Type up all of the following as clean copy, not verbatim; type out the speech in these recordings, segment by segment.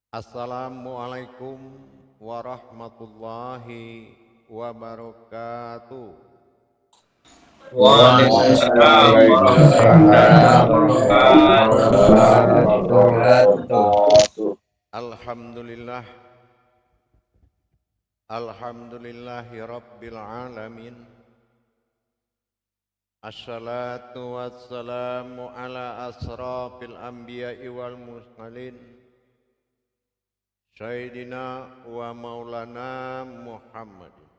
Assalamualaikum warahmatullahi wabarakatuh. Waalaikumsalam warahmatullahi wabarakatuh. Alhamdulillah, alhamdulillahi rabbil alamin. Assalatu wassalamu ala asrafil anbiya'i wal mursalin, Sayyidina wa maulana Muhammadin.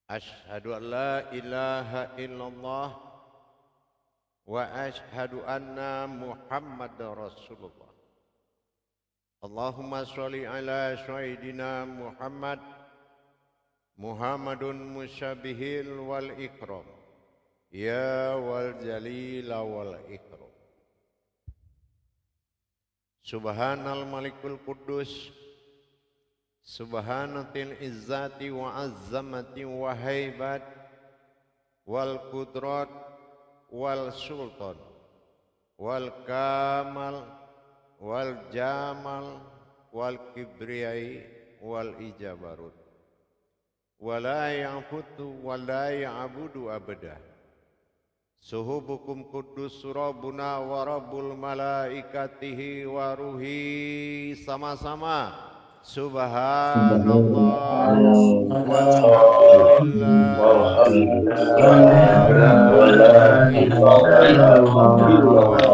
Ashhadu an la ilaha illallah wa ashhadu anna Muhammadar Rasulullah. Allahumma sholli ala Sayyidina Muhammadun musyabihil wal ikram, ya wal jalila wal ikram. Subhanal malikul kudus, subhanatil izzati wa azzamati wa haibat wal kudrat wal sultan wal kamal wal jamal wal kibriyai wal ijabarut wa la ya'budu wa la ya'budu abada. Suhubukum kudus rabbuna wa rabbul malaikatihi wa ruhi, sama-sama subhanallah walhamdulillah wa la ilaha illallah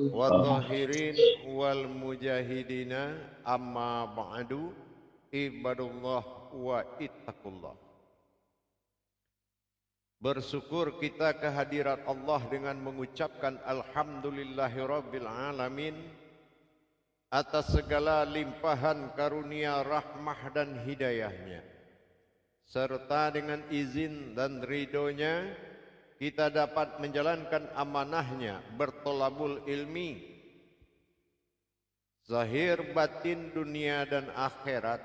wa tahirin wal mujahidina amma ba'du ibadullah wa ittaqullah. Bersyukur kita kehadirat Allah dengan mengucapkan alhamdulillahirabbil alamin atas segala limpahan karunia rahmah dan hidayahnya, serta dengan izin dan ridhonya kita dapat menjalankan amanahnya bertolabul ilmi zahir batin dunia dan akhirat,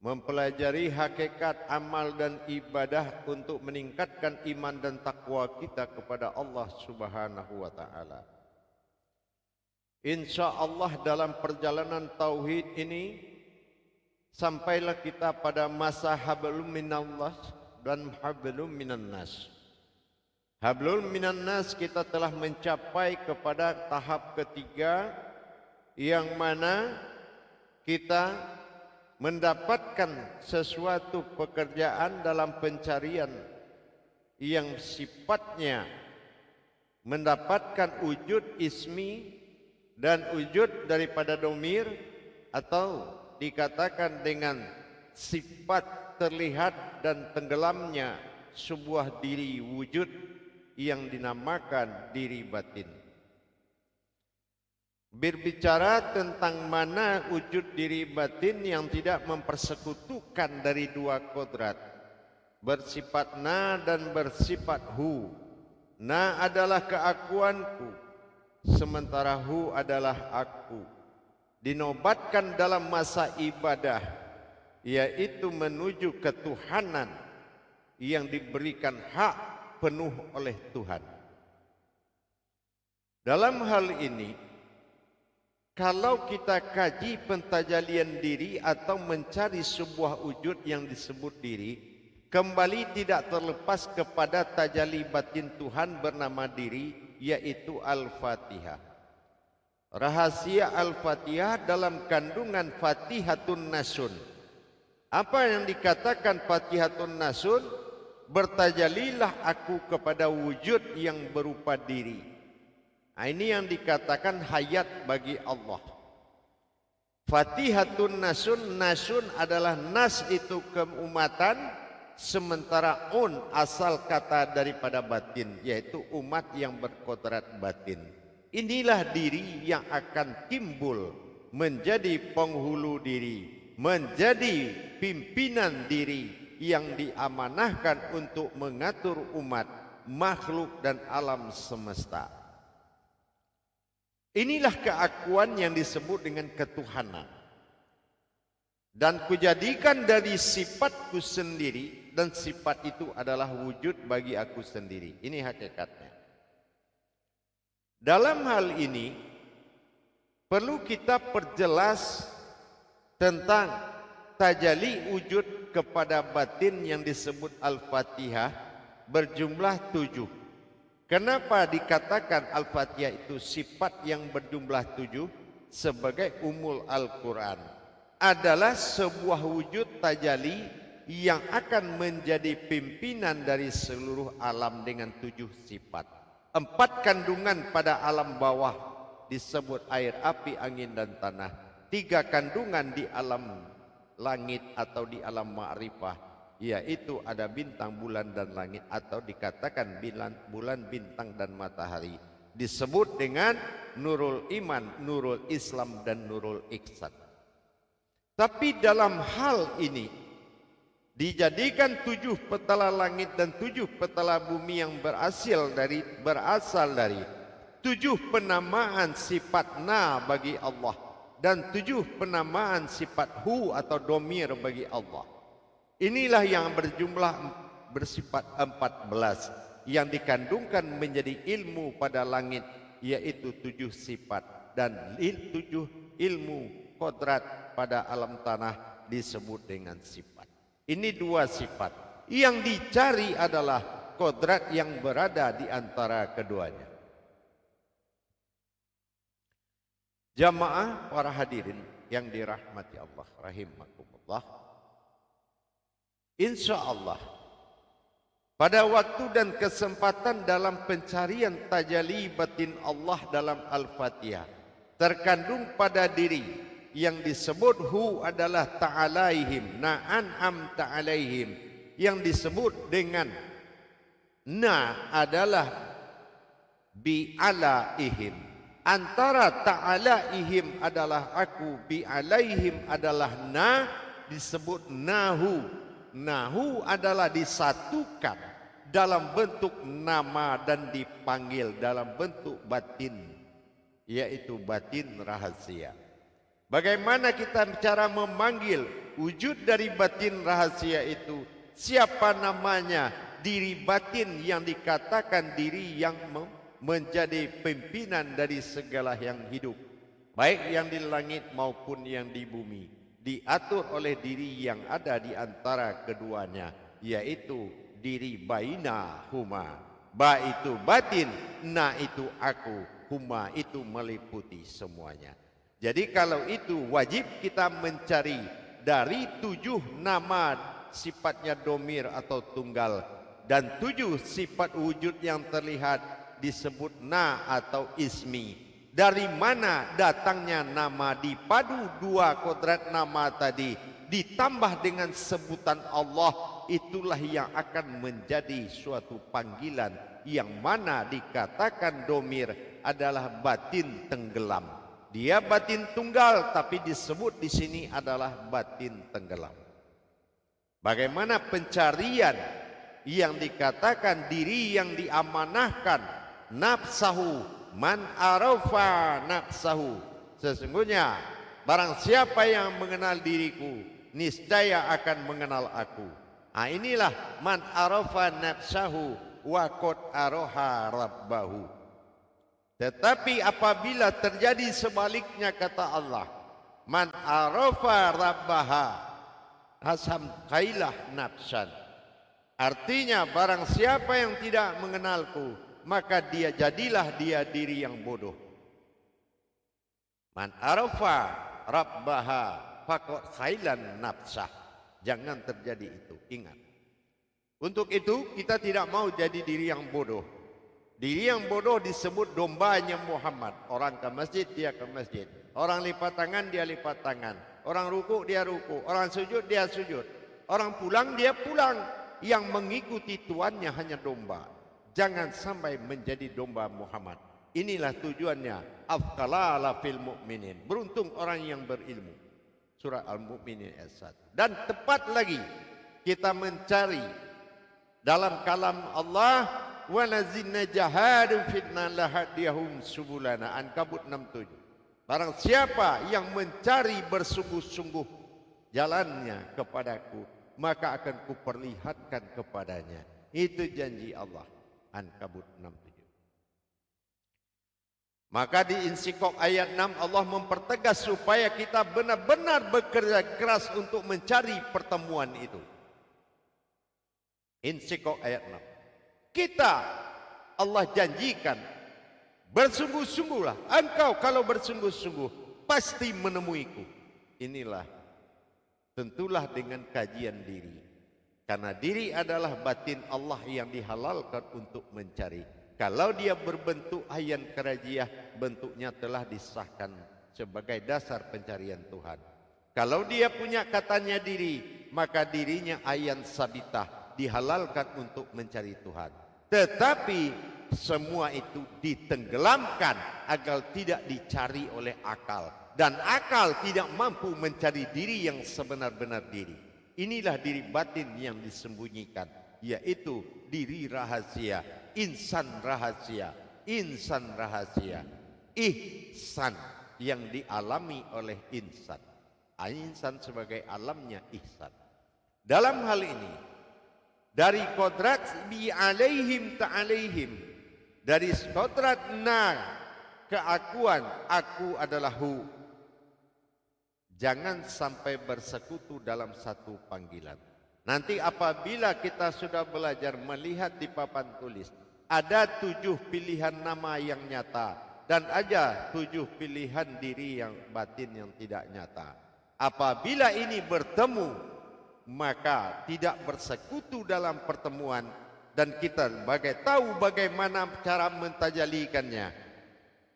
mempelajari hakikat amal dan ibadah untuk meningkatkan iman dan takwa kita kepada Allah Subhanahu wa taala. Insyaallah dalam perjalanan tauhid ini sampailah kita pada masa hablum minallah dan hablum minannas. Hablum minannas kita telah mencapai kepada tahap ketiga, yang mana kita mendapatkan sesuatu pekerjaan dalam pencarian yang sifatnya mendapatkan wujud ismi dan wujud daripada domir, atau dikatakan dengan sifat terlihat dan tenggelamnya sebuah diri wujud yang dinamakan diri batin. Berbicara tentang mana wujud diri batin yang tidak mempersekutukan dari dua kodrat, bersifat na dan bersifat hu. Na adalah keakuanku, sementara hu adalah aku. Dinobatkan dalam masa ibadah, yaitu menuju ketuhanan yang diberikan hak penuh oleh Tuhan. Dalam hal ini, kalau kita kaji pentajalian diri atau mencari sebuah wujud yang disebut diri, kembali tidak terlepas kepada tajali batin Tuhan bernama diri, yaitu Al-Fatihah. Rahasia Al-Fatihah dalam kandungan Fatihatun Nasun. Apa yang dikatakan Fatihatun Nasun? Bertajalilah aku kepada wujud yang berupa diri. Nah, ini yang dikatakan hayat bagi Allah. Fatihatun Nasun, Nasun adalah nas itu keumatan, sementara asal kata daripada batin, yaitu umat yang berkodrat batin. Inilah diri yang akan timbul menjadi penghulu diri, menjadi pimpinan diri yang diamanahkan untuk mengatur umat, makhluk dan alam semesta. Inilah keakuan yang disebut dengan ketuhanan. dan kujadikan dari sifatku sendiri, dan sifat itu adalah wujud bagi aku sendiri. Ini hakikatnya. Dalam hal ini perlu kita perjelas tentang tajalli wujud kepada batin yang disebut Al-Fatihah berjumlah 7. Kenapa dikatakan Al-Fatihah itu sifat yang berjumlah 7? Sebagai umul Al-Quran adalah sebuah wujud tajalli yang akan menjadi pimpinan dari seluruh alam dengan 7 sifat. 4 kandungan pada alam bawah disebut air, api, angin, dan tanah. 3 kandungan di alam langit atau di alam ma'rifah, yaitu ada bintang, bulan, dan langit, atau dikatakan bulan, bintang, dan matahari. Disebut dengan nurul iman, nurul Islam, dan nurul ihsan. Tapi dalam hal ini dijadikan 7 petala langit dan 7 petala bumi yang berasal dari 7 penamaan sifat na bagi Allah dan 7 penamaan sifat hu atau domir bagi Allah. Inilah yang berjumlah bersifat 14 yang dikandungkan menjadi ilmu pada langit, yaitu 7 sifat, dan 7 ilmu kodrat pada alam tanah disebut dengan sifat. Ini 2 sifat. Yang dicari adalah kodrat yang berada di antara keduanya. Jamaah para hadirin yang dirahmati Allah rahimakumullah. Insya Allah pada waktu dan kesempatan dalam pencarian tajalli batin Allah dalam Al-Fatihah terkandung pada diri yang disebut hu adalah ta'alaihim, na'an'am ta'alaihim, yang disebut dengan na adalah bi'alaihim. Antara ta'alaihim adalah aku, bi'alaihim adalah na, disebut nahu. Nahu adalah disatukan dalam bentuk nama dan dipanggil dalam bentuk batin, yaitu batin rahasia. Bagaimana kita cara memanggil wujud dari batin rahasia itu? Siapa namanya? Diri batin yang dikatakan diri yang menjadi pimpinan dari segala yang hidup, baik yang di langit maupun yang di bumi, diatur oleh diri yang ada di antara keduanya, yaitu diri baina huma. Ba itu batin, na itu aku, huma itu meliputi semuanya. Jadi kalau itu wajib kita mencari dari 7 nama sifatnya domir atau tunggal dan 7 sifat wujud yang terlihat disebut na atau ismi. Dari mana datangnya nama? Dipadu 2 kodrat nama tadi ditambah dengan sebutan Allah, itulah yang akan menjadi suatu panggilan yang mana dikatakan domir adalah batin tenggelam. Dia batin tunggal tapi disebut di sini adalah batin tenggelam. Bagaimana pencarian yang dikatakan diri yang diamanahkan, nafsahu man arafa nafsahu, sesungguhnya barang siapa yang mengenal diriku niscaya akan mengenal aku. Inilah man arafa nafsahu wa qad araha rabbahu. Tetapi apabila terjadi sebaliknya, kata Allah, man arafa rabbaha hasam kailah nafsan, artinya barang siapa yang tidak mengenalku maka jadilah dia diri yang bodoh. Man arafa rabbaha faqad khailan nafsah. Jangan terjadi itu, ingat. Untuk itu kita tidak mau jadi diri yang bodoh. Diri yang bodoh disebut dombanya Muhammad. Orang ke masjid, dia ke masjid. Orang lipat tangan, dia lipat tangan. Orang ruku, dia ruku. Orang sujud, dia sujud. Orang pulang, dia pulang. Yang mengikuti tuannya hanya domba. Jangan sampai menjadi domba Muhammad. Inilah tujuannya. Afqalala fil mu'minin. Beruntung orang yang berilmu. Surah Al-Mu'minin ayat 1. Dan tepat lagi kita mencari dalam kalam Allah, wa lazina jahadu fitna lahadiyahum subulana, Ankabut 67. Barang siapa yang mencari bersungguh-sungguh jalannya kepadaku, maka akan kuperlihatkan kepadanya. Itu janji Allah. Ankabut 67. Maka di Insyikok ayat 6 Allah mempertegas supaya kita benar-benar bekerja keras untuk mencari pertemuan itu. Insyikok ayat 6. Kita, Allah janjikan, bersungguh-sungguhlah. Engkau kalau bersungguh-sungguh pasti menemuiku. Inilah, tentulah dengan kajian diri. Karena diri adalah batin Allah yang dihalalkan untuk mencari. Kalau dia berbentuk ayan kerajiah, bentuknya telah disahkan sebagai dasar pencarian Tuhan. Kalau dia punya katanya diri, maka dirinya ayan sabitah, dihalalkan untuk mencari Tuhan. Tetapi semua itu ditenggelamkan agar tidak dicari oleh akal. Dan akal tidak mampu mencari diri yang sebenar-benar diri. Inilah diri batin yang disembunyikan, yaitu diri rahasia, insan rahasia, insan rahasia, ihsan yang dialami oleh insan. Insan sebagai alamnya ihsan. Dalam hal ini, dari kodrat bi alaihim ta'alaihim, dari kodrat na keakuan, aku adalah hu. Jangan sampai bersekutu dalam satu panggilan. Nanti apabila kita sudah belajar melihat di papan tulis, ada 7 pilihan nama yang nyata dan ada 7 pilihan diri yang batin yang tidak nyata. Apabila ini bertemu, maka tidak bersekutu dalam pertemuan dan kita tahu bagaimana cara mentajalikannya.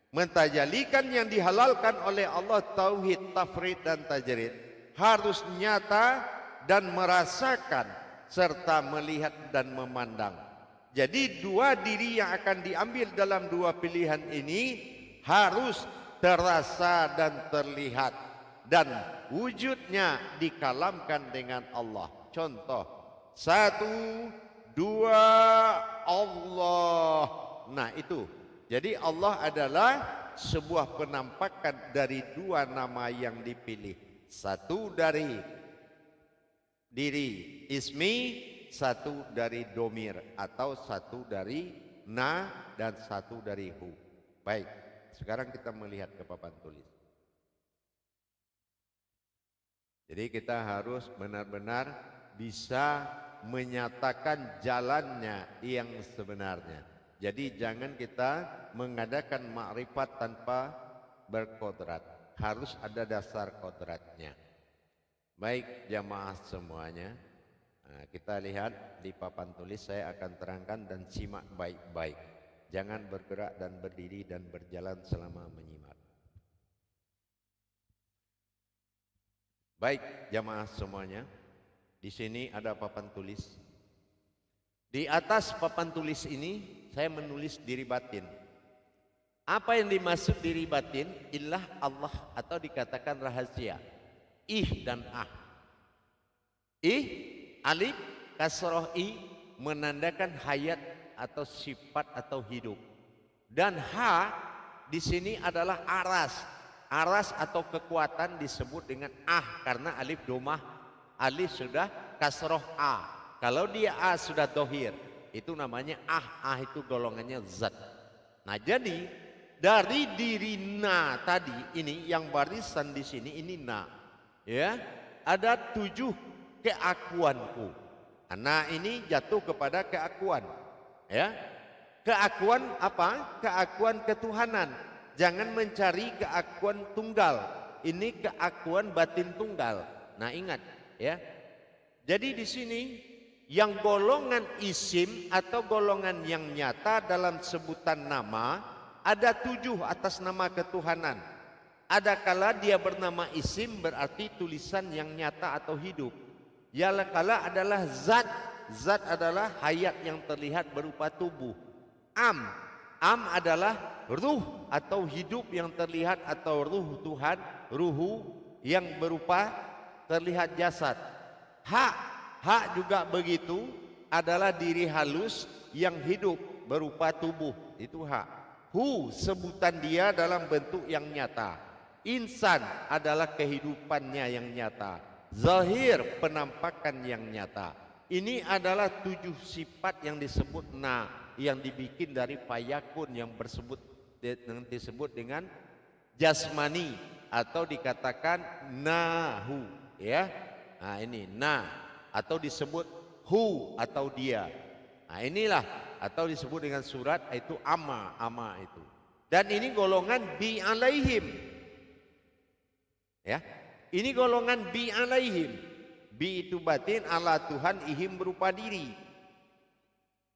Mentajalikan yang dihalalkan oleh Allah, tauhid, tafrid dan tajrid, harus nyata dan merasakan serta melihat dan memandang. Jadi 2 diri yang akan diambil dalam 2 pilihan ini harus terasa dan terlihat, dan wujudnya dikalamkan dengan Allah. Contoh 1, 2 Allah. Nah itu, jadi Allah adalah sebuah penampakan dari 2 nama yang dipilih. 1 dari diri ismi, 1 dari domir atau 1 dari na dan 1 dari hu. Baik, sekarang kita melihat ke papan tulis. Jadi kita harus benar-benar bisa menyatakan jalannya yang sebenarnya. Jadi jangan kita mengadakan makrifat tanpa berkodrat. Harus ada dasar kodratnya. Baik jamaah semuanya, nah, kita lihat di papan tulis, saya akan terangkan dan simak baik-baik. Jangan bergerak dan berdiri dan berjalan selama menyimak. Baik jamaah semuanya, di sini ada papan tulis. Di atas papan tulis ini saya menulis diri batin. Apa yang dimaksud diri batin? Ilah Allah atau dikatakan rahasia. Ih dan ah. Ih, alif, kasroh i menandakan hayat atau sifat atau hidup. Dan ha di sini adalah aras. Aras atau kekuatan disebut dengan ah karena alif domah, alif sudah kasroh a. Kalau dia a sudah dohir, itu namanya ah. Ah itu golongannya zat. Nah jadi dari diri na tadi ini yang barisan di sini ini na. Ya, ada 7 keakuanku. Nah ini jatuh kepada keakuan. Ya, keakuan apa? Keakuan ketuhanan. Jangan mencari keakuan tunggal. Ini keakuan batin tunggal. Nah ingat ya. Jadi di sini yang golongan isim atau golongan yang nyata dalam sebutan nama ada 7 atas nama ketuhanan. Ada kala dia bernama isim berarti tulisan yang nyata atau hidup. Ya kala adalah zat. Zat adalah hayat yang terlihat berupa tubuh. Am adalah ruh atau hidup yang terlihat atau ruh Tuhan, ruhu yang berupa terlihat jasad. Hak juga begitu, adalah diri halus yang hidup berupa tubuh, itu hak. Hu sebutan dia dalam bentuk yang nyata. Insan adalah kehidupannya yang nyata. Zahir, penampakan yang nyata. Ini adalah 7 sifat yang disebut na, yang dibikin dari fayakun, yang disebut dengan jasmani atau dikatakan nahu, ya. Nah, ini na atau disebut hu atau dia. Nah, inilah atau disebut dengan surat itu ama itu. Dan ini golongan bi alaihim. Ya. Ini golongan bi alaihim. Bi itu batin, ala Tuhan, ihim berupa diri.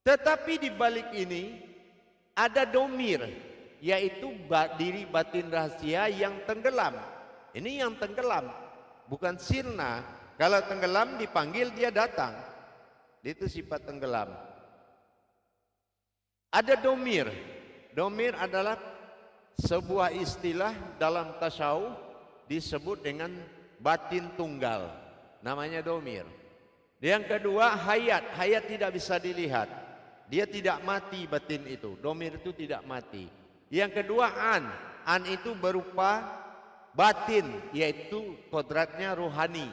Tetapi di balik ini ada domir, yaitu diri batin rahasia yang tenggelam. Ini yang tenggelam, bukan sirna. Kalau tenggelam dipanggil dia datang. Itu sifat tenggelam. Ada domir. Domir adalah sebuah istilah dalam tasawuf disebut dengan batin tunggal. Namanya domir. Yang kedua hayat. Hayat tidak bisa dilihat. Dia tidak mati batin itu. Domir itu tidak mati. Yang kedua an. An itu berupa batin, yaitu kodratnya rohani.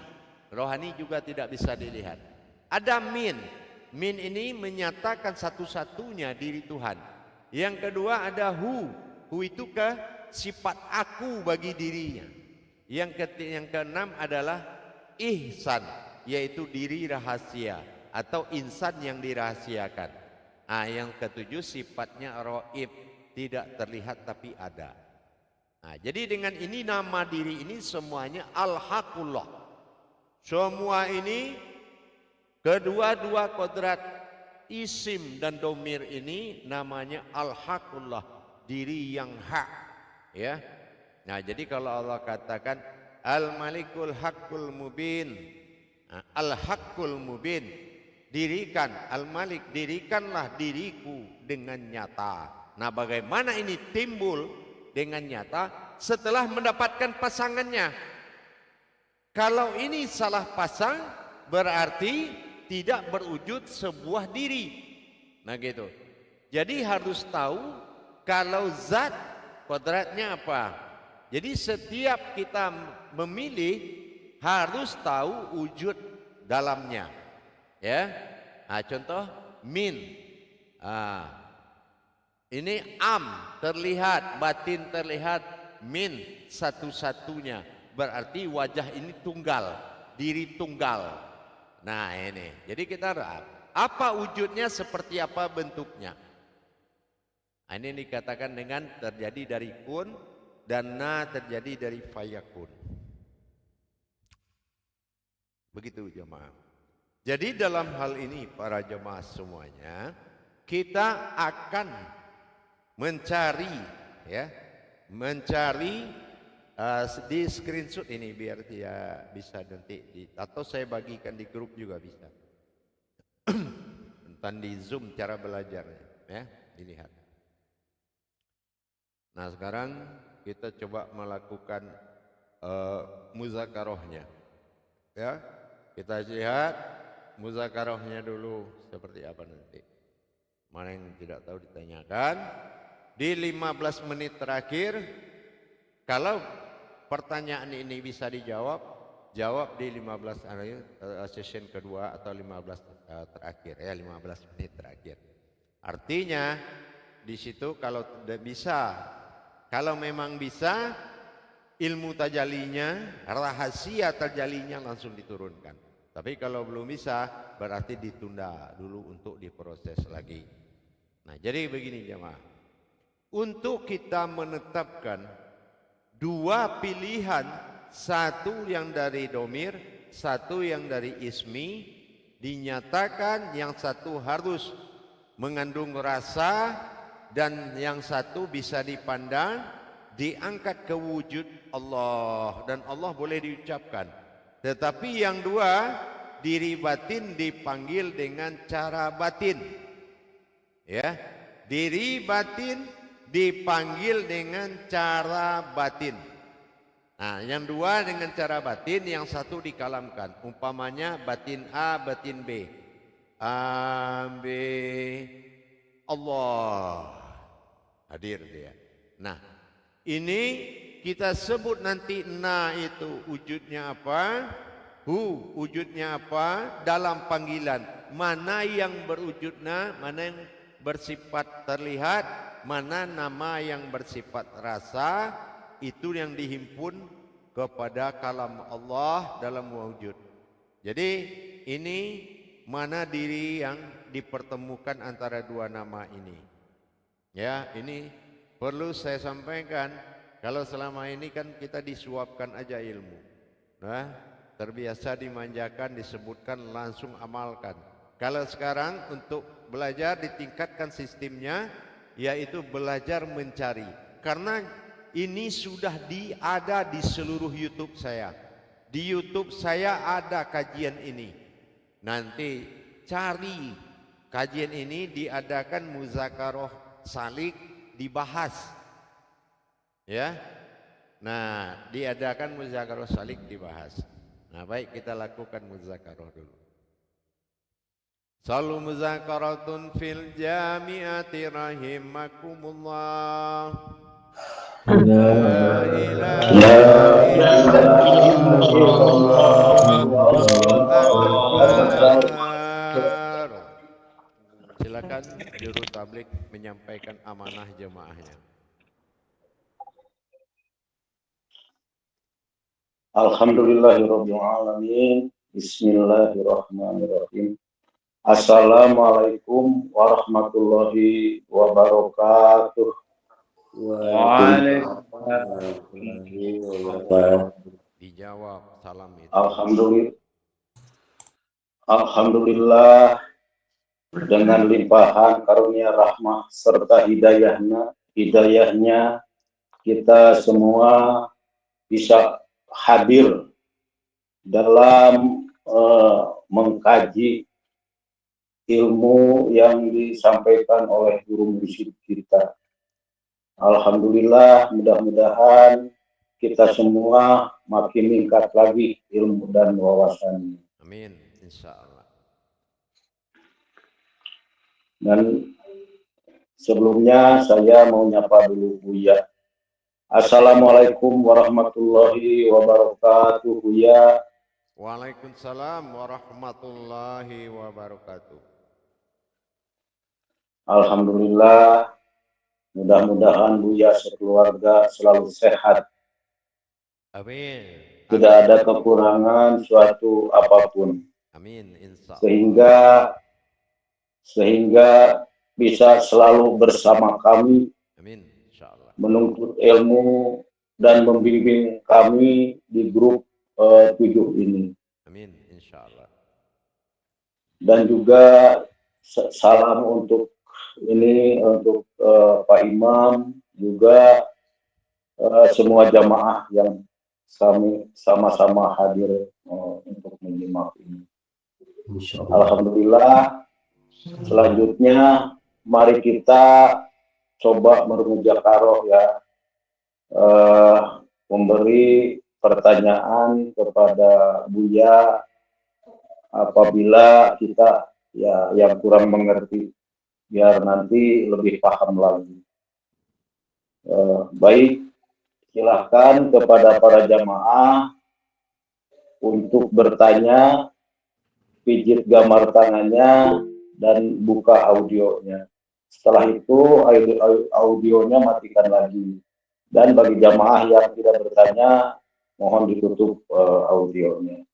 Rohani juga tidak bisa dilihat. Ada min. Min ini menyatakan satu-satunya diri Tuhan. Yang kedua ada hu. Hu itu ke sifat aku bagi dirinya. Yang keenam adalah ihsan, yaitu diri rahasia atau insan yang dirahasiakan. Nah, yang ketujuh sifatnya roib, tidak terlihat tapi ada. Nah, jadi dengan ini nama diri ini semuanya al-haqullah. Semua ini kedua-dua kodrat isim dan domir ini namanya al-haqullah, diri yang hak, ya. Nah, jadi kalau Allah katakan al-malikul haqqul mubin, nah, al-haqqul mubin, dirikan, al-malik, dirikanlah diriku dengan nyata. Nah, bagaimana ini timbul dengan nyata? Setelah mendapatkan pasangannya. Kalau ini salah pasang, berarti tidak berwujud sebuah diri. Nah, gitu. Jadi harus tahu kalau zat kodratnya apa. Jadi setiap kita memilih harus tahu wujud dalamnya. Ya. Nah, contoh min. Ini am terlihat, batin terlihat, min satu-satunya. Berarti wajah ini tunggal, diri tunggal. Nah, ini. Jadi kita apa wujudnya, seperti apa bentuknya. Nah, ini dikatakan dengan terjadi dari kun dan na terjadi dari fayakun. Begitu jemaah. Jadi dalam hal ini para jemaah semuanya, kita akan mencari, ya, mencari di screenshot ini biar dia bisa nanti atau saya bagikan di grup juga bisa. Tentang di Zoom cara belajarnya, ya, dilihat. Nah, sekarang kita coba melakukan muzakarohnya, ya. Kita lihat muzakarohnya dulu seperti apa nanti. Mana yang tidak tahu ditanyakan. Di 15 menit terakhir, kalau pertanyaan ini bisa dijawab, jawab di 15 session kedua atau 15 terakhir, ya, 15 menit terakhir. Artinya di situ kalau tidak bisa, kalau memang bisa, ilmu tajalinya, rahasia tajalinya langsung diturunkan. Tapi kalau belum bisa, berarti ditunda dulu untuk diproses lagi. Nah, jadi begini jemaah. Untuk kita menetapkan dua pilihan, satu yang dari domir, satu yang dari ismi, dinyatakan yang satu harus mengandung rasa dan yang satu bisa dipandang, diangkat ke wujud Allah dan Allah boleh diucapkan. Tetapi yang dua, diri batin dipanggil dengan cara batin, ya, diri batin dipanggil dengan cara batin. Nah, yang dua dengan cara batin, yang satu dikalamkan. Umpamanya batin A, batin B. A, B, Allah. Hadir dia. Nah, ini kita sebut nanti na itu wujudnya apa? Hu, wujudnya apa? Dalam panggilan. Mana yang berwujudna, mana yang bersifat terlihat, mana nama yang bersifat rasa, itu yang dihimpun kepada kalam Allah dalam wujud. Jadi ini mana diri yang dipertemukan antara dua nama ini. Ya, ini perlu saya sampaikan. Kalau selama ini kan kita disuapkan aja ilmu. Nah, terbiasa dimanjakan, disebutkan, langsung amalkan. Kalau sekarang untuk belajar ditingkatkan sistemnya, yaitu belajar mencari. Karena ini sudah ada di seluruh YouTube saya. Di YouTube saya ada kajian ini. Nanti cari kajian ini, diadakan muzakarah salik, dibahas. Ya. Nah, diadakan muzakarah salik, dibahas. Nah, baik, kita lakukan muzakarah dulu. Salu muzakaratun fil jami'ati rahimakumullah. La ilaha illallah. Silakan juru tablik menyampaikan amanah jemaahnya. Alhamdulillahirabbil alamin. Bismillahirrahmanirrahim. Assalamualaikum warahmatullahi wabarakatuh. Waalaikumsalam. Dijawab salam itu. Alhamdulillah dengan limpahan karunia rahmah serta hidayahnya kita semua bisa hadir dalam mengkaji ilmu yang disampaikan oleh guru mursyid kita. Alhamdulillah, mudah-mudahan kita semua makin meningkat lagi ilmu dan wawasannya. Amin, insya Allah. Dan sebelumnya saya mau nyapa dulu Buya. Assalamualaikum warahmatullahi wabarakatuh, Buya. Waalaikumsalam warahmatullahi wabarakatuh. Alhamdulillah, mudah-mudahan Buya sekeluarga selalu sehat. Amin. Tidak ada kekurangan suatu apapun. Amin, insya Allah. Sehingga bisa selalu bersama kami. Amin, insya Allah. Menuntut ilmu dan membimbing kami di grup 7 ini. Amin, insya Allah. Dan juga salam untuk Pak Imam, juga semua jamaah yang kami sama-sama hadir untuk menyimak ini. Alhamdulillah. Selanjutnya mari kita coba memuzakarah ya, memberi pertanyaan kepada Buya apabila kita ya yang kurang mengerti, biar nanti lebih paham lagi. Baik, silahkan kepada para jamaah untuk bertanya, pijit gambar tangannya dan buka audionya. Setelah itu audionya matikan lagi. Dan bagi jamaah yang tidak bertanya, mohon ditutup audionya.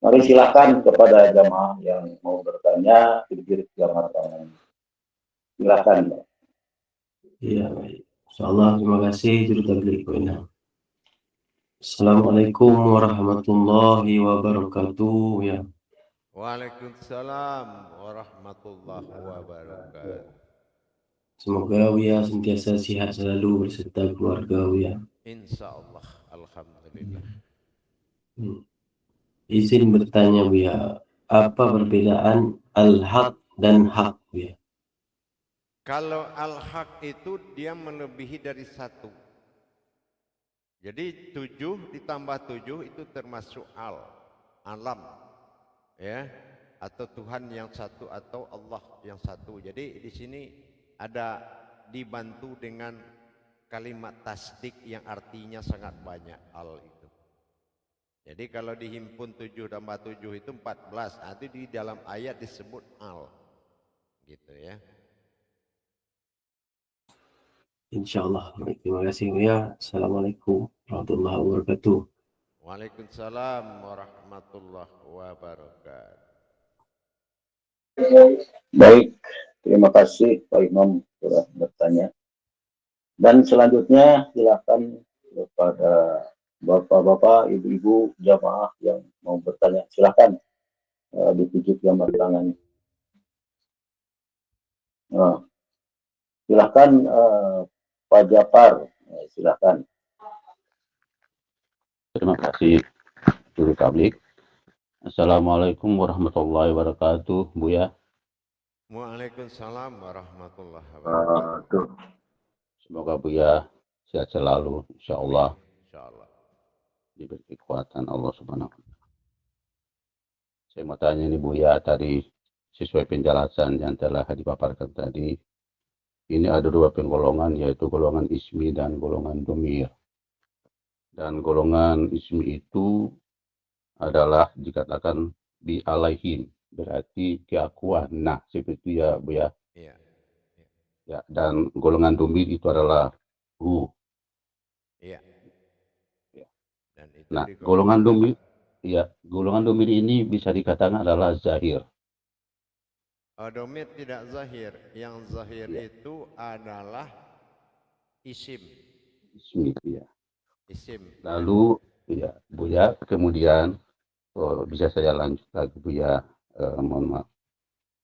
Mari silakan kepada jamaah yang mau bertanya, pijit gambar tangannya. Silakan, Pak. Iya, baik. Insyaallah, terima kasih juru tabligh Buya. Assalamualaikum warahmatullahi wabarakatuh ya. Waalaikumsalam warahmatullahi wabarakatuh. Semoga Buya sentiasa sehat selalu berserta keluarga Buya. Insya Allah, alhamdulillah. Izin bertanya Buya, apa perbedaan al-haq dan haq Buya? Kalau al-haq itu dia melebihi dari 1. Jadi 7 ditambah 7 itu termasuk alam, ya, atau Tuhan yang satu atau Allah yang satu. Jadi di sini ada dibantu dengan kalimat tasdik yang artinya sangat banyak al itu. Jadi kalau dihimpun 7 tambah 7 itu 14. Nah, itu di dalam ayat disebut al. Gitu ya. Insyaallah. Baik, terima kasih Buya. Assalamualaikum warahmatullahi wabarakatuh. Waalaikumsalam warahmatullahi wabarakatuh. Baik, terima kasih Pak Imam sudah bertanya. Dan selanjutnya silakan kepada bapak-bapak, ibu-ibu, jamaah yang mau bertanya. Silakan ditunjuk gambar tangan. Nah, silakan Pak Jafar, silakan. Terima kasih Guru Tablik. Assalamualaikum warahmatullahi wabarakatuh, Buya. Waalaikumsalam warahmatullahi wabarakatuh. Semoga Buya sehat selalu, insya Allah. Insyaallah. Diberi kekuatan Allah Subhanahu wa Ta'ala. Saya mau tanya nih Buya, tadi sesuai penjelasan yang telah dipaparkan tadi, ini ada dua penggolongan, yaitu golongan ismi dan golongan domir. Dan golongan ismi itu adalah dikatakan bi alaihim, berarti keakuan. Nah, seperti ya Buya. Iya. Ya, dan golongan domir itu adalah hu. Iya. Ya. Dan itu Nah, digolongkan. golongan domir, ya, golongan domir ini bisa dikatakan adalah zahir. Domir tidak zahir. Yang zahir Ya. itu adalah isim. Ismi, ya. Isim. Lalu, ya, Buya, kemudian bisa saya lanjut lagi Buya, mohon maaf.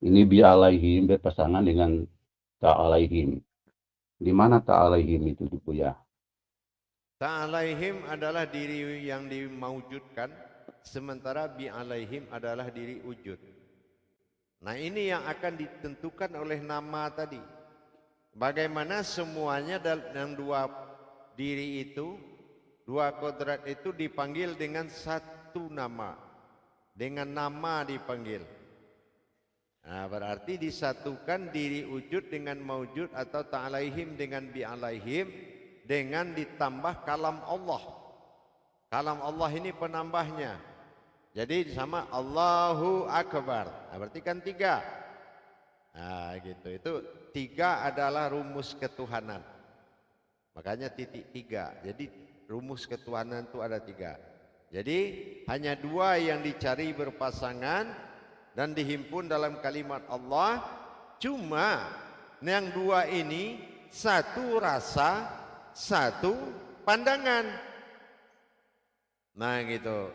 Ini bi alaihim berpasangan dengan ta alaihim. Di mana ta alaihim itu Buya? Ta'alaihim adalah diri yang dimaujudkan, sementara bi alaihim adalah diri wujud. Nah, ini yang akan ditentukan oleh nama tadi. Bagaimana semuanya yang dua diri itu, dua kodrat itu dipanggil dengan satu nama. Dengan nama dipanggil. Nah, berarti disatukan diri wujud dengan maujud atau ta'alaihim dengan bi alaihim dengan ditambah kalam Allah. Kalam Allah ini penambahnya. Jadi sama Allahu Akbar. Nah, berarti kan 3. Nah, gitu. Itu 3 adalah rumus ketuhanan. Makanya titik 3. Jadi rumus ketuhanan itu ada 3. Jadi hanya 2 yang dicari berpasangan dan dihimpun dalam kalimat Allah. Cuma yang 2 ini satu rasa, satu pandangan. Nah, gitu.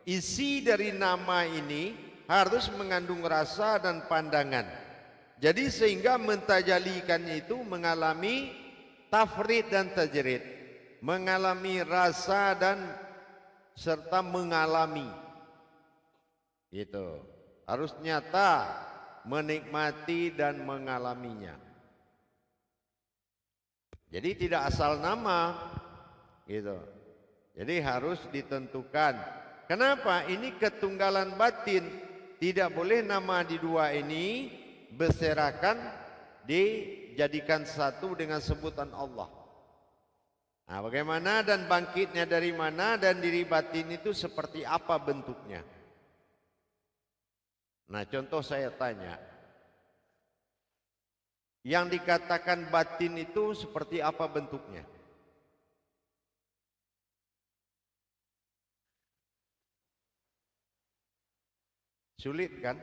Isi dari nama ini harus mengandung rasa dan pandangan. Jadi sehingga mentajalikannya itu mengalami tafrid dan tajrid, mengalami rasa dan serta mengalami. Gitu. Harus nyata, menikmati dan mengalaminya. Jadi tidak asal nama, gitu. Jadi harus ditentukan. Kenapa? Ini ketunggalan batin. Tidak boleh nama di 2 ini berserakan dijadikan satu dengan sebutan Allah. Nah, bagaimana dan bangkitnya dari mana dan diri batin itu seperti apa bentuknya? Nah, contoh saya tanya. Yang dikatakan batin itu seperti apa bentuknya? Sulit kan?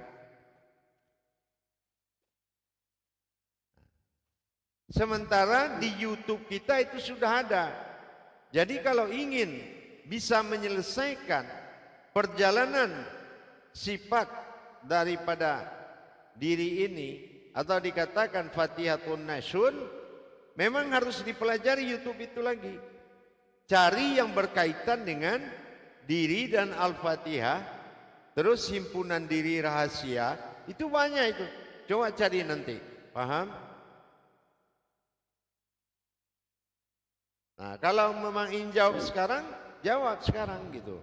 Sementara di YouTube kita itu sudah ada. Jadi kalau ingin bisa menyelesaikan perjalanan sifat daripada diri ini atau dikatakan Fatihatun Nasyun, memang harus dipelajari YouTube itu lagi. Cari yang berkaitan dengan diri dan Al-Fatihah. Terus himpunan diri rahasia, itu banyak itu. Coba cari nanti, paham? Nah, kalau memang ingin jawab sekarang, jawab sekarang gitu.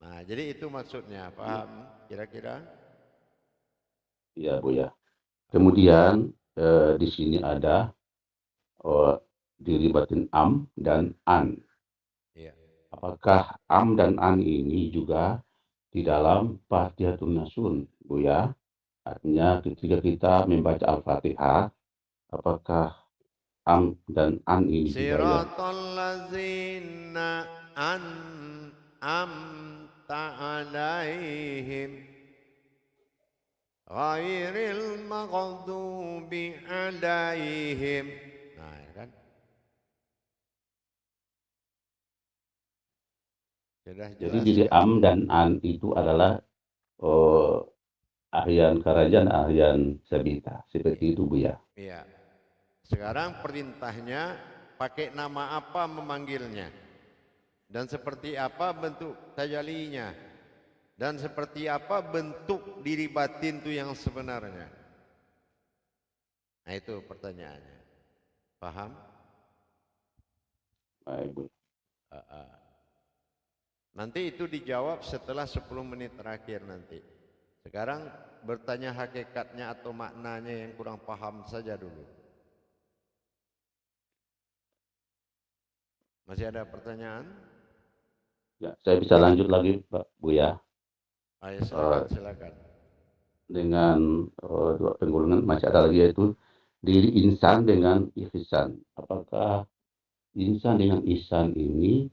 Nah, jadi itu maksudnya, paham kira-kira? Iya Buya. Kemudian di sini ada diri batin am dan an. Iya. apakah am dan an ini juga di dalam Fatihatun Nasun, Buya? Artinya ketika kita membaca Al-Fatihah, apakah am dan an ini juga ya? Siratal ladzina an'amta alaihim ghairil maghdubi alaihim. Nah, ya kan? Sudah Jadi jelas diri kan? am dan an itu adalah ahyan karajan, ahyan sabita. Seperti itu, Bu ya. Iya. Sekarang perintahnya pakai nama apa memanggilnya? Dan seperti apa bentuk tajalinya? Dan seperti apa bentuk diri batin itu yang sebenarnya? Nah, itu pertanyaannya. Paham? Baik, Bu. Nanti itu dijawab setelah 10 menit terakhir nanti. Sekarang bertanya hakikatnya atau maknanya yang kurang paham saja dulu. Masih ada pertanyaan? Ya, saya bisa lanjut lagi, Pak Bu ya. Ayo silakan. Dengan dua penggolongan masih ada lagi, yaitu diri insan dengan ihsan. Apakah insan dengan ihsan ini,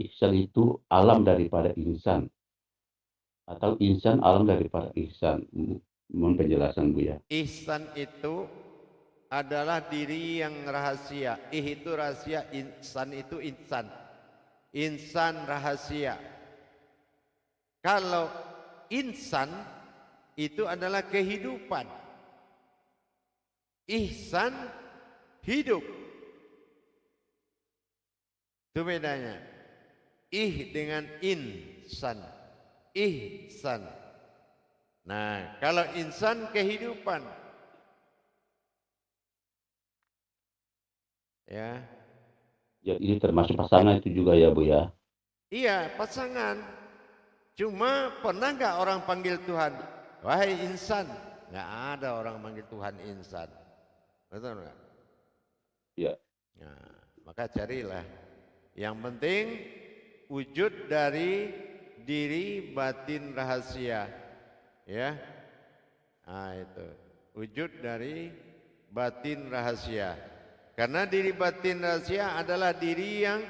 ihsan itu alam daripada insan, atau insan alam daripada ihsan? Mohon penjelasan, Bu ya. Ihsan itu adalah diri yang rahasia. Itu rahasia, insan itu insan. Insan rahasia. Kalau insan itu adalah kehidupan. Ihsan hidup. Itu bedanya. Dengan insan. Ihsan. Nah, kalau insan kehidupan. Ya. Jadi ini termasuk pasangan itu juga ya, Bu ya? Iya, pasangan. Cuma pernah nggak orang panggil Tuhan, wahai insan? Nggak ada orang panggil Tuhan insan. Betul nggak? Iya. Nah, maka carilah. Yang penting wujud dari diri batin rahasia. Ya. Nah, itu. Wujud dari batin rahasia. Karena diri batin rahasia adalah diri yang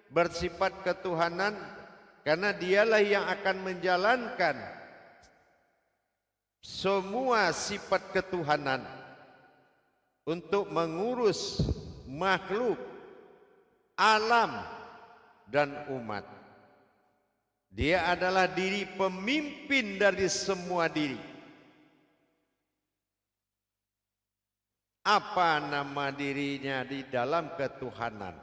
bersifat ketuhanan, karena dialah yang akan menjalankan semua sifat ketuhanan untuk mengurus makhluk, alam, dan umat. Dia adalah diri pemimpin dari semua diri. Apa nama dirinya di dalam ketuhanan?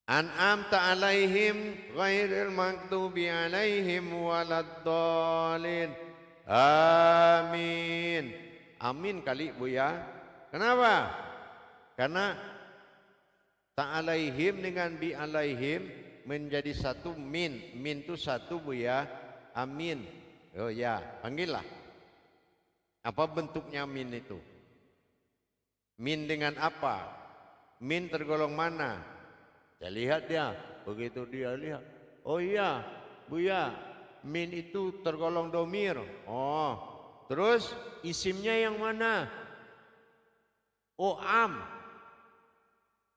An'amta alaihim ghairil maghdubi alaihim waladdallin. Amin. Amin kali Bu ya. Kenapa? Karena ta'alaihim dengan bi alaihim menjadi satu min. Min itu satu Bu ya. Amin. Oh ya, panggillah. Apa bentuknya min itu? Min dengan apa? Min tergolong mana? Saya lihat dia, begitu dia lihat. Oh iya, Bu ya, min itu tergolong domir. Oh, terus isimnya yang mana? Oh am.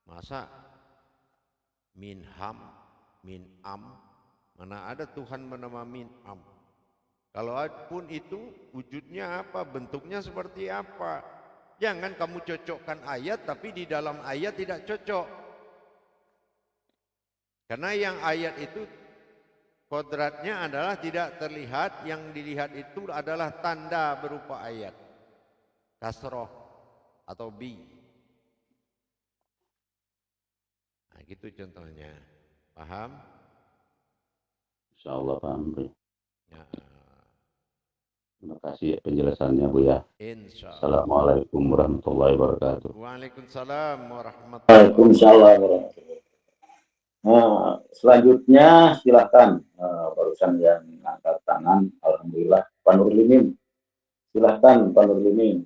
Masa min ham, min am? Mana ada Tuhan bernama min am? Kalau pun itu wujudnya apa, bentuknya seperti apa. Jangan kamu cocokkan ayat tapi di dalam ayat tidak cocok. Karena yang ayat itu kodratnya adalah tidak terlihat, yang dilihat itu adalah tanda berupa ayat. Kasroh atau bi. Nah gitu contohnya. Paham? Insyaallah paham, Bu. Ya. Terima kasih penjelasannya, Bu ya. Insyaallah. Assalamualaikum warahmatullahi wabarakatuh. Waalaikumsalam warahmatullahi Waalaikumsalam warahmatullahi wabarakatuh. Nah, selanjutnya silahkan barusan yang angkat tangan, alhamdulillah Pak Nurlimin. Silahkan Pak Nurlimin.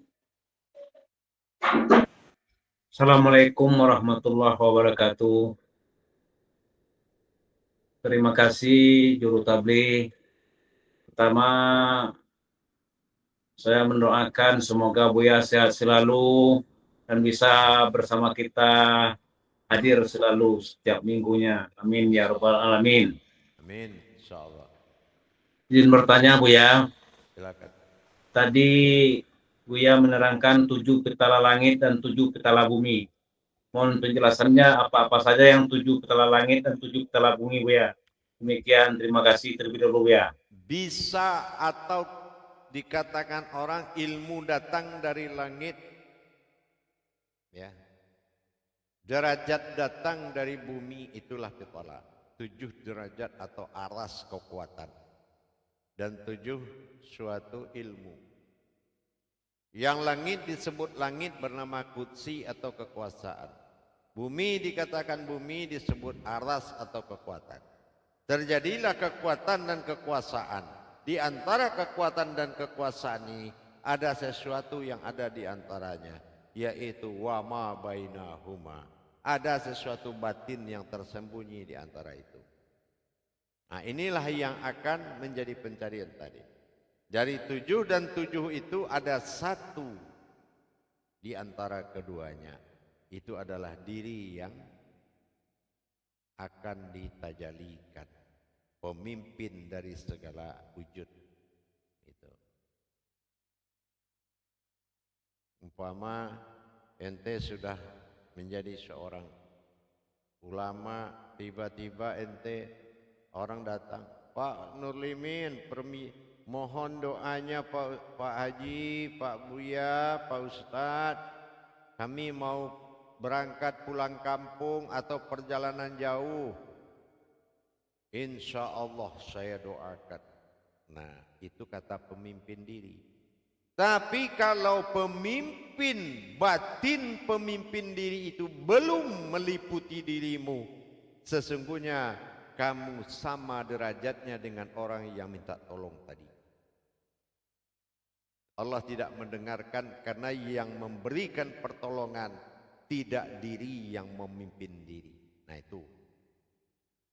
Assalamualaikum warahmatullahi wabarakatuh. Terima kasih Juru Tabligh. Pertama, saya mendoakan semoga Buya sehat selalu dan bisa bersama kita hadir selalu setiap minggunya. Amin ya rabbal alamin. Amin, insyaallah. Izin bertanya Buya, Silakan. tadi Buya menerangkan 7 petala langit dan 7 petala bumi. Mohon penjelasannya apa-apa saja yang 7 petala langit dan 7 petala bumi Buya. Demikian, terima kasih terlebih dahulu Buya. Bisa atau dikatakan orang ilmu datang dari langit, ya. Derajat datang dari bumi, itulah petala. 7 derajat atau aras kekuatan. Dan 7 suatu ilmu. Yang langit disebut langit bernama kudsi atau kekuasaan. Bumi dikatakan bumi disebut aras atau kekuatan. Terjadilah kekuatan dan kekuasaan. Di antara kekuatan dan kekuasaan ini ada sesuatu yang ada di antaranya, yaitu wama bainahuma. Ada sesuatu batin yang tersembunyi di antara itu. Nah, inilah yang akan menjadi pencarian tadi. Dari 7 dan 7 itu ada satu di antara keduanya. Itu adalah diri yang akan ditajalikan, pemimpin dari segala wujud. Itu. Umpama ente sudah menjadi seorang ulama, tiba-tiba ente orang datang, Pak Nurlimin, mohon doanya Pak Haji, Pak Buya, Pak Ustadz, kami mau berangkat pulang kampung atau perjalanan jauh. Insya Allah saya doakan. Nah, itu kata pemimpin diri. Tapi kalau pemimpin batin, pemimpin diri itu belum meliputi dirimu, sesungguhnya kamu sama derajatnya dengan orang yang minta tolong tadi. Allah tidak mendengarkan karena yang memberikan pertolongan tidak diri yang memimpin diri. Nah itu,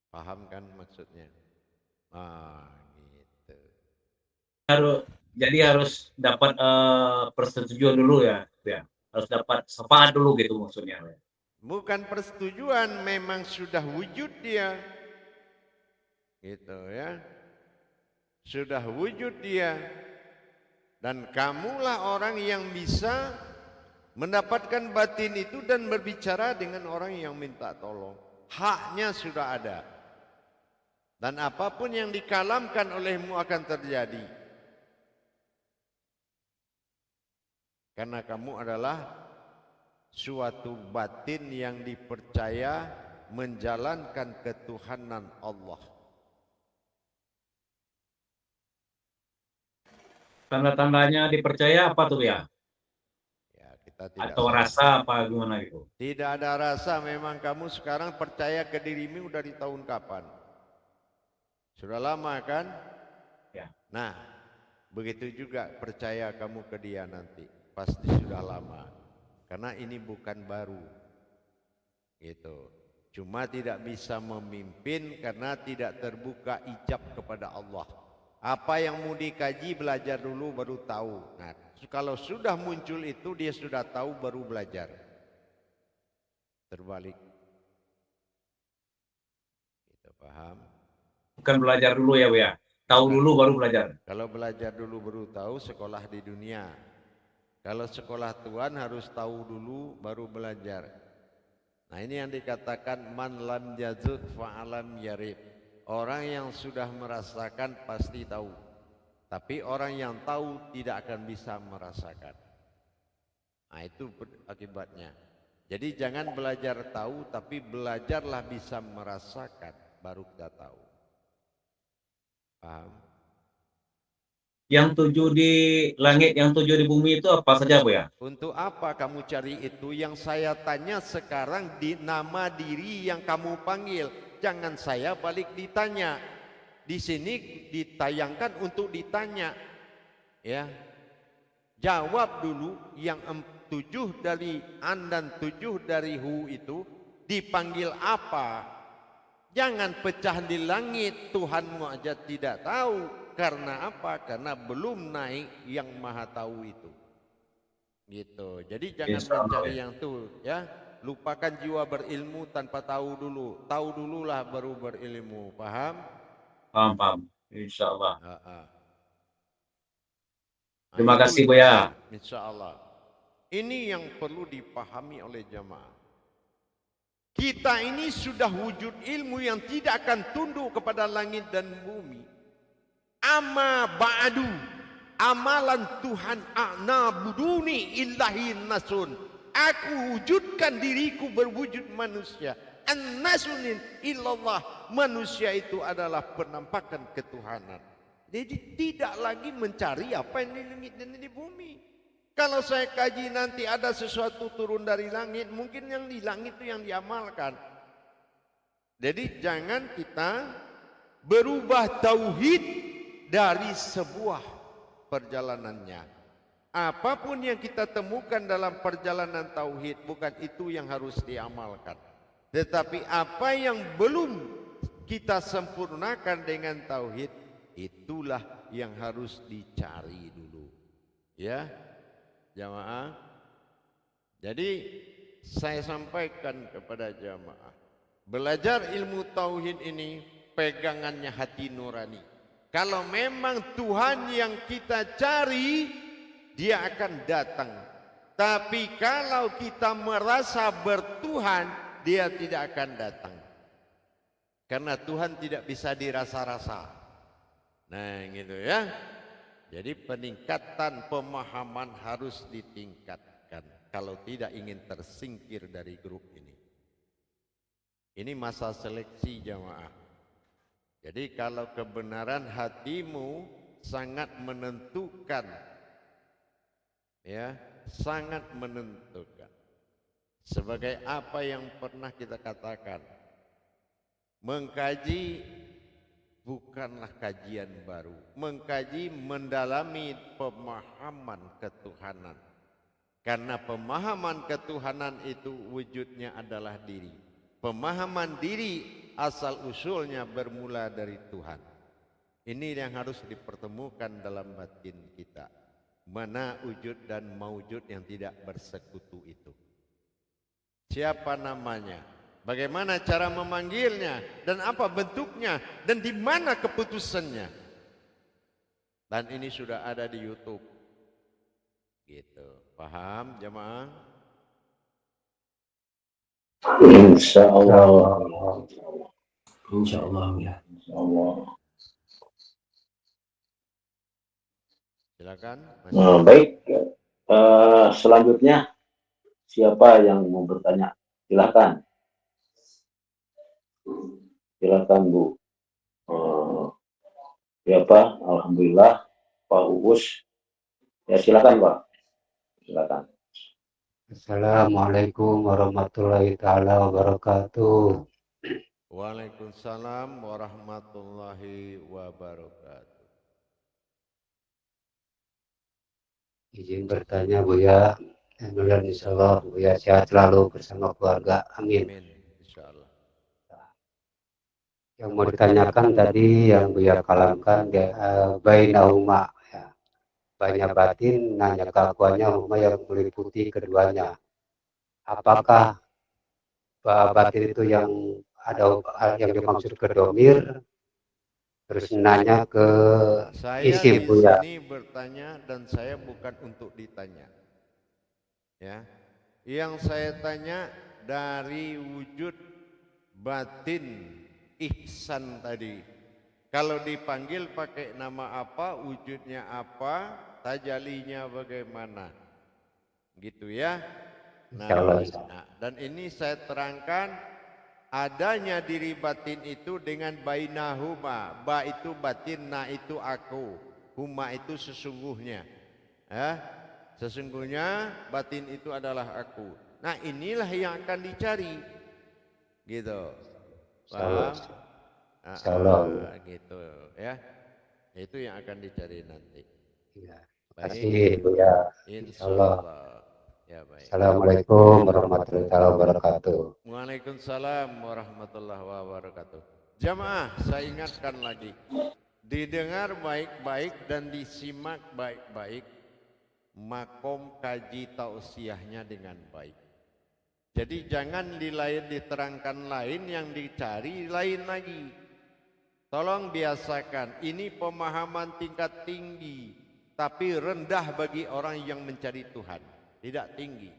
paham kan maksudnya? Gitu. Harus dapat persetujuan dulu ya. Harus dapat syafaat dulu gitu maksudnya. Bukan persetujuan, memang sudah wujud dia. Gitu ya. Sudah wujud dia. Dan kamulah orang yang bisa mendapatkan batin itu dan berbicara dengan orang yang minta tolong. Haknya sudah ada. Dan apapun yang dikalamkan olehmu akan terjadi. Karena kamu adalah suatu batin yang dipercaya menjalankan ketuhanan Allah. Tanda-tandanya dipercaya apa tuh ya? Kita tidak atau rasa apa gimana gitu? Tidak ada rasa, memang kamu sekarang percaya ke dirimu dari tahun kapan? Sudah lama kan? Ya. Nah, begitu juga percaya kamu ke dia nanti, pasti sudah lama. Karena ini bukan baru. Gitu. Cuma tidak bisa memimpin karena tidak terbuka ijab kepada Allah. Apa yang mau dikaji belajar dulu baru tahu. Nah, kalau sudah muncul itu dia sudah tahu baru belajar. Terbalik. Kita paham? Bukan belajar dulu ya Bu ya. Tahu dulu baru belajar. Kalau belajar dulu baru tahu, sekolah di dunia. Kalau sekolah Tuhan harus tahu dulu baru belajar. Nah, ini yang dikatakan man lam yazuk fa'alam yarib. Orang yang sudah merasakan pasti tahu. Tapi orang yang tahu tidak akan bisa merasakan. Nah, itu akibatnya. Jadi jangan belajar tahu, tapi belajarlah bisa merasakan, baru kita tahu. Paham? Yang 7 di langit, yang 7 di bumi itu apa saja Bu ya? Untuk apa kamu cari itu? Yang saya tanya sekarang di nama diri yang kamu panggil. Jangan saya balik ditanya. Di sini ditayangkan untuk ditanya. Ya. Jawab dulu yang 7 dari an dan 7 dari hu itu dipanggil apa? Jangan pecah di langit, Tuhanmu aja tidak tahu. Karena apa? Karena belum naik yang maha tahu itu. Gitu. Jadi jangan mencari yang tuh ya. Lupakan jiwa berilmu tanpa tahu dulu. Tahu dululah baru berilmu. Paham? Paham. Insya Allah. Terima Nah, kasih Buya. Insya Allah. Ini yang perlu dipahami oleh jamaah. Kita ini sudah wujud ilmu yang tidak akan tunduk kepada langit dan bumi. Amma ba'du, amalan Tuhan a'nabuduni illahi nasun. Aku wujudkan diriku berwujud manusia. An-nasunin illallah. Manusia itu adalah penampakan ketuhanan. Jadi tidak lagi mencari apa yang di langit dan di bumi. Kalau saya kaji nanti ada sesuatu turun dari langit, mungkin yang di langit itu yang diamalkan. Jadi jangan kita berubah tauhid dari sebuah perjalanannya. Apapun yang kita temukan dalam perjalanan tauhid, bukan itu yang harus diamalkan. Tetapi apa yang belum kita sempurnakan dengan tauhid, itulah yang harus dicari dulu. Ya. Jamaah, jadi saya sampaikan kepada jamaah, belajar ilmu tauhid ini pegangannya hati nurani. Kalau memang Tuhan yang kita cari, dia akan datang. Tapi kalau kita merasa bertuhan, dia tidak akan datang. Karena Tuhan tidak bisa dirasa-rasa. Nah gitu ya. Jadi peningkatan pemahaman harus ditingkatkan. Kalau tidak ingin tersingkir dari grup ini. Ini masa seleksi jamaah. Jadi kalau kebenaran hatimu sangat menentukan. Ya, sangat menentukan. Sebagai apa yang pernah kita katakan. Mengkaji bukanlah kajian baru. Mengkaji mendalami pemahaman ketuhanan. Karena pemahaman ketuhanan itu wujudnya adalah diri. Pemahaman diri asal usulnya bermula dari Tuhan. Ini yang harus dipertemukan dalam batin kita. Mana wujud dan maujud yang tidak bersekutu itu. Siapa namanya? Bagaimana cara memanggilnya dan apa bentuknya dan di mana keputusannya. Dan ini sudah ada di YouTube. Gitu. Paham jemaah? Insya Allah. Insya Allah ya. Insya Allah. Silakan. Baik. Selanjutnya siapa yang mau bertanya? Silakan. Silakan Bu. Ya Pak, alhamdulillah Pak Uus. Ya silakan Pak. Silakan. Assalamualaikum warahmatullahi taala wabarakatuh. Waalaikumsalam warahmatullahi wabarakatuh. Izin bertanya Buya. Alhamdulillah insyaallah Buya sehat selalu bersama keluarga. Amin. Amin. Insyaallah. Yang mau ditanyakan tadi yang Buya kalamkan bainahuma ya. Banyak batin nanya keakuannya huma yang meliputi keduanya. Apakah batin itu yang ada yang dimaksud ke domir, terus nanya ke Saya isim di Buya. sini bertanya dan saya bukan untuk ditanya. Ya. Yang saya tanya dari wujud batin ihsan tadi. Kalau dipanggil pakai nama apa, wujudnya apa, tajalinya bagaimana. Gitu ya. Nah, dan ini saya terangkan adanya diri batin itu dengan bainahuma. Ba itu batin, na itu aku, huma itu sesungguhnya. Sesungguhnya batin itu adalah aku. Nah inilah yang akan dicari. Gitu. Paham? Gitu ya. Itu yang akan dicari nanti. Ya, terima kasih Buya. Insyaallah. Ya baik. Assalamualaikum warahmatullahi wabarakatuh. Waalaikumsalam warahmatullahi wabarakatuh. Jamaah, saya ingatkan lagi, didengar baik-baik dan disimak baik-baik makom kaji tausiahnya dengan baik. Jadi jangan diterangkan lain, yang dicari lain lagi. Tolong biasakan, ini pemahaman tingkat tinggi, tapi rendah bagi orang yang mencari Tuhan, tidak tinggi.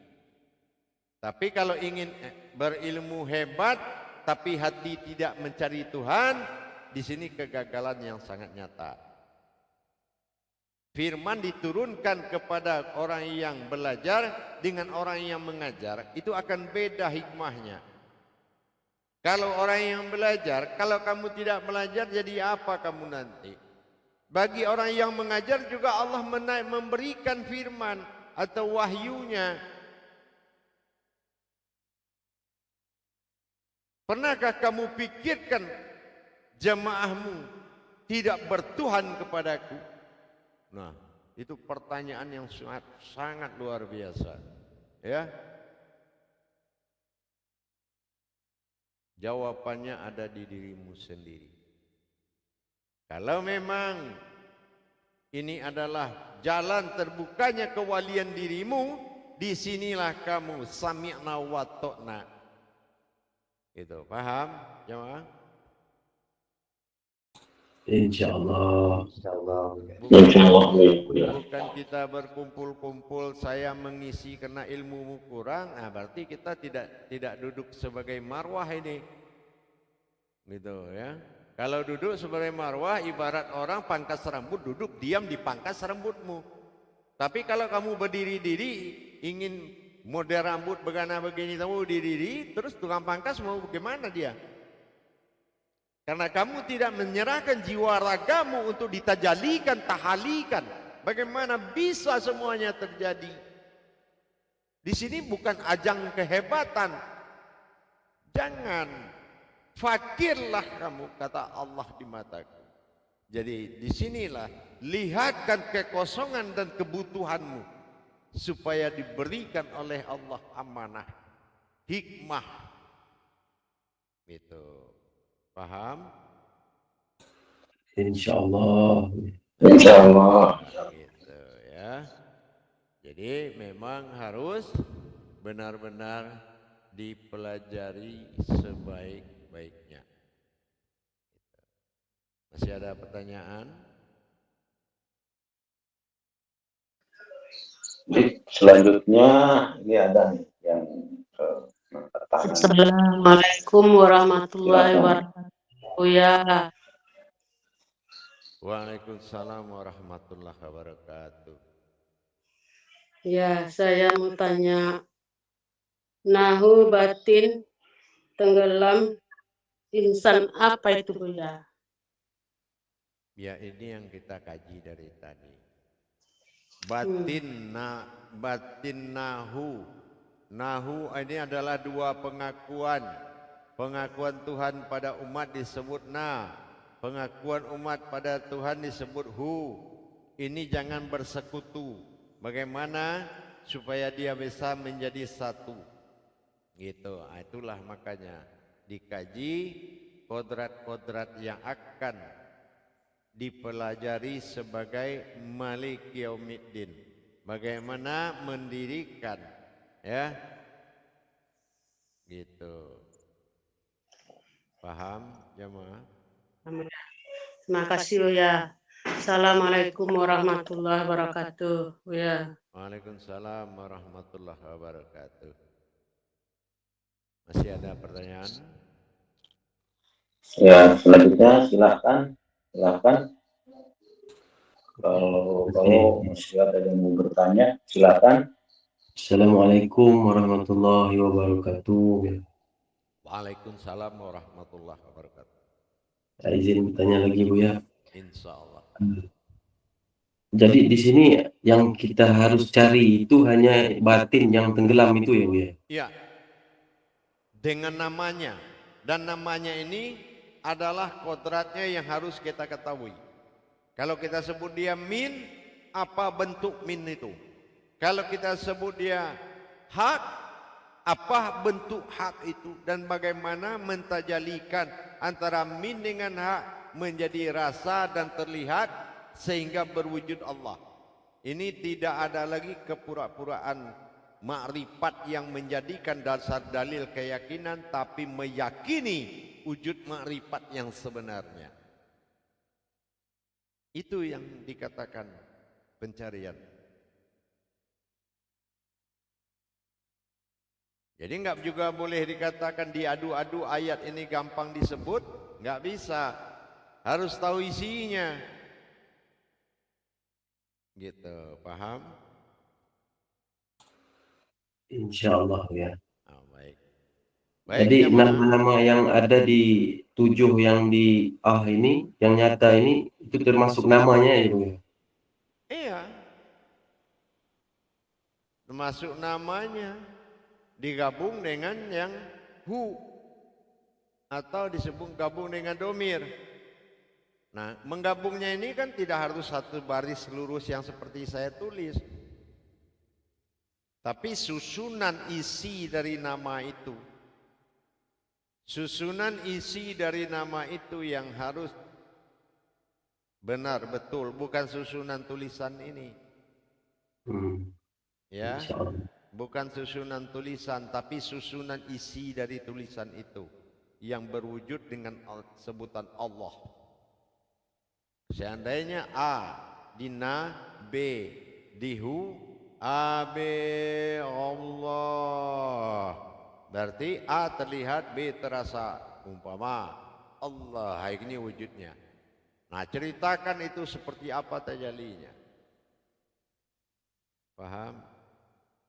Tapi kalau ingin berilmu hebat, tapi hati tidak mencari Tuhan, di sini kegagalan yang sangat nyata. Firman diturunkan kepada orang yang belajar dengan orang yang mengajar, itu akan beda hikmahnya. Kalau orang yang belajar, kalau kamu tidak belajar, jadi apa kamu nanti? Bagi orang yang mengajar juga Allah memberikan firman atau wahyunya. Pernahkah kamu pikirkan jemaahmu tidak bertuhan kepadaku? Nah, itu pertanyaan yang sangat luar biasa. Ya. Jawabannya ada di dirimu sendiri. Kalau memang ini adalah jalan terbukanya kewalian dirimu, disinilah kamu sami'na wa ta'na. Itu paham, jemaah? Insyaallah. Bukan kita berkumpul-kumpul saya mengisi karena ilmumu kurang, berarti kita tidak duduk sebagai marwah ini. Gitu ya. Kalau duduk sebagai marwah ibarat orang pangkas rambut, duduk diam di pangkas rambutmu. Tapi kalau kamu berdiri-diri ingin model rambut begini kamu diri, terus tukang pangkas mau bagaimana dia? Karena kamu tidak menyerahkan jiwa ragamu untuk ditajalikan, tahalikan. Bagaimana bisa semuanya terjadi? Di sini bukan ajang kehebatan. Jangan fakirlah kamu, kata Allah di mataku. Jadi disinilah lihatkan kekosongan dan kebutuhanmu supaya diberikan oleh Allah amanah, hikmah. Itu. Paham? Insyaallah. Insyaallah. Gitu ya. Jadi memang harus benar-benar dipelajari sebaik-baiknya. Masih ada pertanyaan? Selanjutnya ini ada nih yang Assalamualaikum warahmatullahi wabarakatuh. Ya, Waalaikumsalam warahmatullahi wabarakatuh. ya saya mau tanya, nahu batin tenggelam insan apa itu ya? Ya ini yang kita kaji dari tadi. Batin nahu ini adalah dua pengakuan. Pengakuan Tuhan pada umat disebut na, pengakuan umat pada Tuhan disebut hu. Ini jangan bersekutu. Bagaimana supaya dia bisa menjadi satu? Gitu. Itulah makanya dikaji kodrat-kodrat yang akan dipelajari sebagai Malik Yaumiddin. Bagaimana mendirikan, ya, gitu. Paham, jemaah? Terima kasih ya. Assalamualaikum warahmatullahi wabarakatuh. Ya. Waalaikumsalam warahmatullahi wabarakatuh. Masih ada pertanyaan? Ya, selanjutnya silakan. Kalau masih ada yang mau bertanya, silakan. Assalamualaikum warahmatullahi wabarakatuh. Waalaikumsalam warahmatullahi wabarakatuh. Saya izin bertanya lagi Bu ya. Insya Allah. Jadi di sini yang kita harus cari itu hanya batin yang tenggelam itu ya Bu ya? Ya, dengan namanya, dan namanya ini adalah kodratnya yang harus kita ketahui. Kalau kita sebut dia min, apa bentuk min itu? Kalau kita sebut dia hak, apa bentuk hak itu dan bagaimana mentajalikan antara min dengan hak menjadi rasa dan terlihat sehingga berwujud Allah. Ini tidak ada lagi kepura-puraan makrifat yang menjadikan dasar dalil keyakinan, tapi meyakini wujud makrifat yang sebenarnya. Itu yang dikatakan pencarian. Jadi enggak juga boleh dikatakan diadu-adu ayat ini gampang disebut, enggak bisa. Harus tahu isinya. Gitu, paham? Insyaallah ya. Oh, baik. Jadi jemaah. nama-nama yang ada di 7 yang di ini, yang nyata ini, itu termasuk namanya ya Bu? Iya. Termasuk namanya digabung dengan yang hu atau disebut gabung dengan domir. Nah, menggabungnya ini kan tidak harus satu baris lurus yang seperti saya tulis. Tapi susunan isi dari nama itu. Susunan isi dari nama itu yang harus benar betul, bukan susunan tulisan ini. Ya. Bukan susunan tulisan, tapi susunan isi dari tulisan itu yang berwujud dengan sebutan Allah. Seandainya A di na, B di hu, A B Allah, berarti A terlihat, B terasa. Umpama Allah, ini wujudnya. Nah, ceritakan itu seperti apa tajalinya. Paham?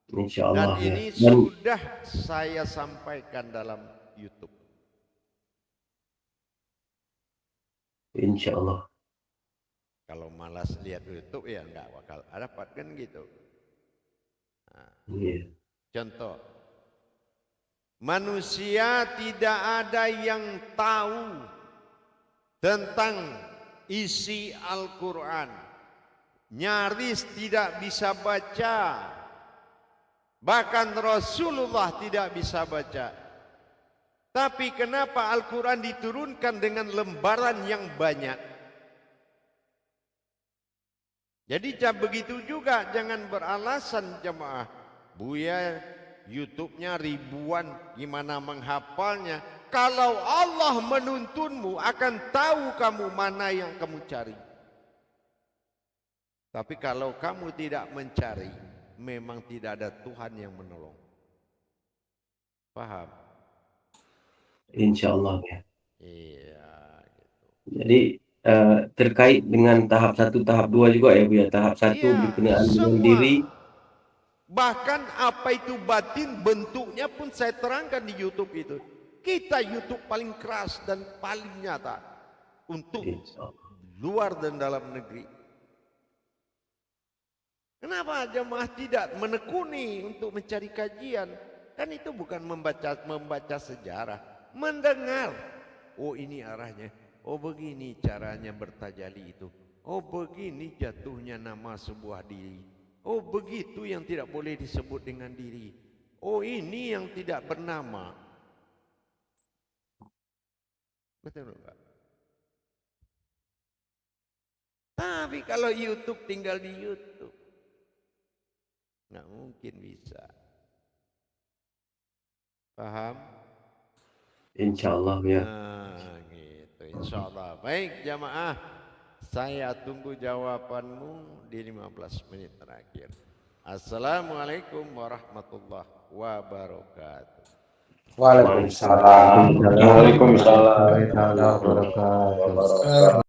Insyaallah. Dan ini ya. sudah saya sampaikan dalam YouTube. Insyaallah. Kalau malas lihat YouTube ya enggak bakal dapat kan gitu. Nah, contoh, manusia tidak ada yang tahu tentang isi Al-Quran. Nyaris tidak bisa baca. Bahkan Rasulullah tidak bisa baca. Tapi kenapa Al-Quran diturunkan dengan lembaran yang banyak? Jadi begitu juga, jangan beralasan jemaah. Buya YouTube-nya ribuan, gimana menghafalnya? Kalau Allah menuntunmu, akan tahu kamu mana yang kamu cari. Tapi kalau kamu tidak mencari, memang tidak ada Tuhan yang menolong. Paham? Insyaallah ya. Iya. Gitu. Jadi terkait dengan tahap 1, tahap 2 juga ya Bu ya. Tahap 1 berkenaan dengan diri. Bahkan apa itu batin, bentuknya pun saya terangkan di YouTube itu. Kita YouTube paling keras dan paling nyata untuk luar dan dalam negeri. Kenapa jemaah tidak menekuni untuk mencari kajian? Kan itu bukan membaca sejarah, mendengar. Oh, ini arahnya. Oh, begini caranya bertajali itu. Oh, begini jatuhnya nama sebuah diri. Oh, begitu yang tidak boleh disebut dengan diri. Oh, ini yang tidak bernama. Betul enggak? Tapi kalau YouTube tinggal di YouTube, nggak mungkin bisa. Paham? Insyaallah ya. Nah, gitu. Insyaallah. Baik jamaah, saya tunggu jawabanmu di 15 menit terakhir. Assalamualaikum warahmatullahi wabarakatuh. Waalaikumsalam. Waalaikumsalam. Waalaikumsalam.